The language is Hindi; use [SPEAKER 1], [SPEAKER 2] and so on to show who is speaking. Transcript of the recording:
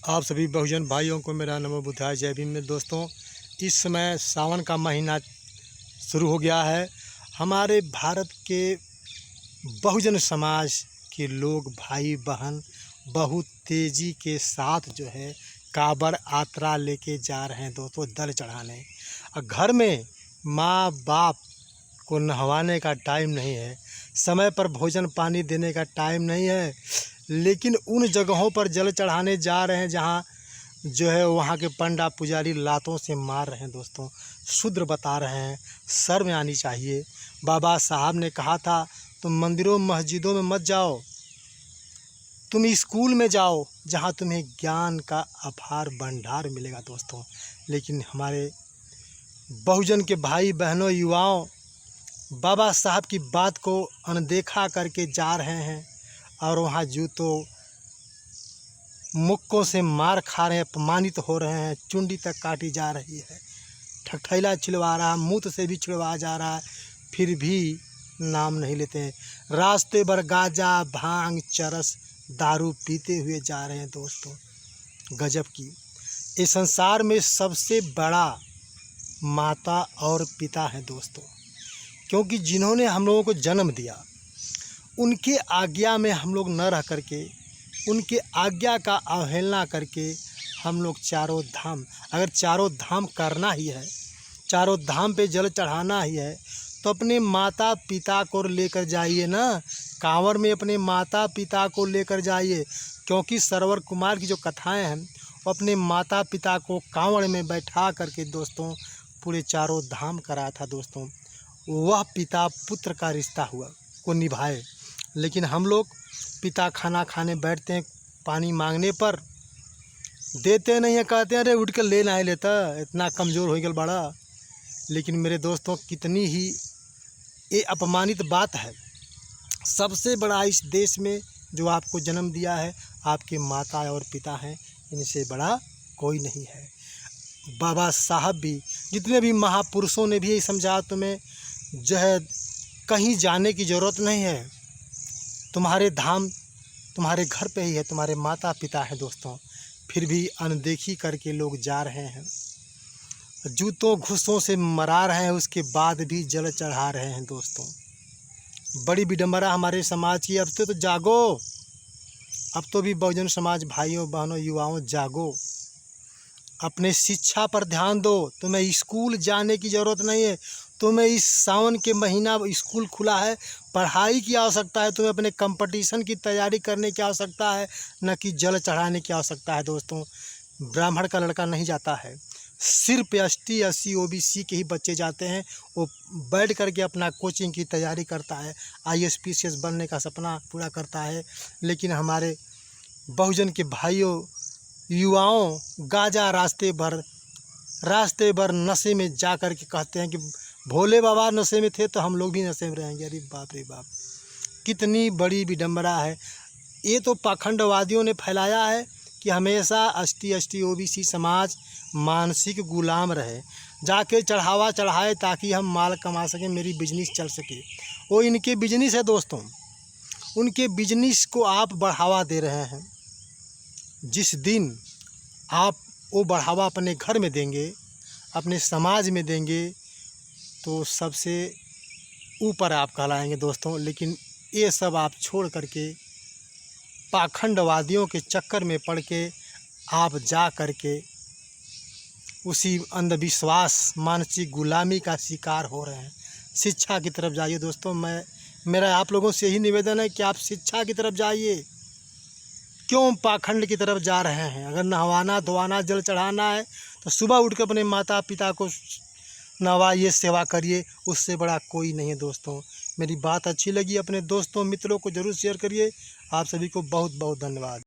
[SPEAKER 1] आप सभी बहुजन भाइयों को मेरा नमो बुद्धाय जय भीम। में दोस्तों, इस समय सावन का महीना शुरू हो गया है। हमारे भारत के बहुजन समाज के लोग भाई बहन बहुत तेज़ी के साथ जो है कांवड़ यात्रा लेके जा रहे हैं दोस्तों, जल चढ़ाने। और घर में माँ बाप को नहवाने का टाइम नहीं है, समय पर भोजन पानी देने का टाइम नहीं है, लेकिन उन जगहों पर जल चढ़ाने जा रहे हैं जहाँ जो है वहाँ के पंडा पुजारी लातों से मार रहे हैं दोस्तों। शूद्र बता रहे हैं, शर्म आनी चाहिए। बाबा साहब ने कहा था तुम मंदिरों मस्जिदों में मत जाओ, तुम स्कूल में जाओ जहाँ तुम्हें ज्ञान का अपार भंडार मिलेगा दोस्तों। लेकिन हमारे बहुजन के भाई बहनों युवाओं बाबा साहब की बात को अनदेखा करके जा रहे हैं और वहाँ जूतों मुक्कों से मार खा रहे हैं, अपमानित हो रहे हैं, चुंडी तक काटी जा रही है, ठठैला छिड़वा रहा, मूत से भी छिड़वा जा रहा है, फिर भी नाम नहीं लेते हैं। रास्ते भर गांजा भांग चरस दारू पीते हुए जा रहे हैं दोस्तों। गजब की इस संसार में सबसे बड़ा माता और पिता है दोस्तों, क्योंकि जिन्होंने हम लोगों को जन्म दिया उनके आज्ञा में हम लोग न रह करके, उनके आज्ञा का अवहेलना करके हम लोग चारों धाम, अगर चारों धाम करना ही है, चारों धाम पे जल चढ़ाना ही है, तो अपने माता पिता को लेकर जाइए ना। कांवड़ में अपने माता पिता को लेकर जाइए, क्योंकि सरवर कुमार की जो कथाएं हैं वो अपने माता पिता को कांवड़ में बैठा करके दोस्तों पूरे चारों धाम कराया था दोस्तों। वह पिता पुत्र का रिश्ता हुआ को निभाए, लेकिन हम लोग पिता खाना खाने बैठते हैं, पानी मांगने पर देते नहीं है, कहते हैं अरे उठ कर ले ना लेता, इतना कमज़ोर हो गया बड़ा। लेकिन मेरे दोस्तों, कितनी ही ये अपमानित बात है। सबसे बड़ा इस देश में जो आपको जन्म दिया है आपके माता और पिता हैं, इनसे बड़ा कोई नहीं है। बाबा साहब भी, जितने भी महापुरुषों ने भी यही समझा तुम्हें जो है कहीं जाने की ज़रूरत नहीं है, तुम्हारे धाम तुम्हारे घर पे ही है, तुम्हारे माता पिता हैं दोस्तों। फिर भी अनदेखी करके लोग जा रहे हैं, जूतों घुसों से मरा रहे हैं, उसके बाद भी जल चढ़ा रहे हैं दोस्तों। बड़ी विडंबना हमारे समाज की। अब तो जागो, अब तो भी बहुजन समाज भाइयों बहनों युवाओं जागो, अपने शिक्षा पर ध्यान दो। तुम्हें स्कूल जाने की ज़रूरत नहीं है, तुम्हें इस सावन के महीना स्कूल खुला है, पढ़ाई की आवश्यकता है, तुम्हें अपने कंपटीशन की तैयारी करने की आवश्यकता है, न कि जल चढ़ाने की आवश्यकता है दोस्तों। ब्राह्मण का लड़का नहीं जाता है, सिर्फ ST SC OBC के ही बच्चे जाते हैं। वो बैठ करके अपना कोचिंग की तैयारी करता है, IAS PCS बनने का सपना पूरा करता है। लेकिन हमारे बहुजन के भाइयों युवाओं गांजा रास्ते भर नशे में जा कर के कहते हैं कि भोले बाबा नशे में थे तो हम लोग भी नशे में रहेंगे। अरे बाप रे बाप, कितनी बड़ी विडंबना है। ये तो पाखंडवादियों ने फैलाया है कि हमेशा ST ST OBC समाज मानसिक गुलाम रहे, जाके चढ़ावा चढ़ाए ताकि हम माल कमा सकें, मेरी बिजनेस चल सके। वो इनके बिजनेस है दोस्तों, उनके बिजनेस को आप बढ़ावा दे रहे हैं। जिस दिन आप वो बढ़ावा अपने घर में देंगे, अपने समाज में देंगे, तो सबसे ऊपर आप कहलाएंगे दोस्तों। लेकिन ये सब आप छोड़ करके पाखंडवादियों के चक्कर में पड़ के आप जा करके उसी अंधविश्वास मानसिक गुलामी का शिकार हो रहे हैं। शिक्षा की तरफ जाइए दोस्तों। मेरा आप लोगों से यही निवेदन है कि आप शिक्षा की तरफ जाइए। क्यों पाखंड की तरफ जा रहे हैं? अगर नहवाना धोवाना जल चढ़ाना है तो सुबह उठ कर अपने माता पिता को नहवाइए, सेवा करिए, उससे बड़ा कोई नहीं है दोस्तों। मेरी बात अच्छी लगी अपने दोस्तों मित्रों को ज़रूर शेयर करिए। आप सभी को बहुत बहुत धन्यवाद।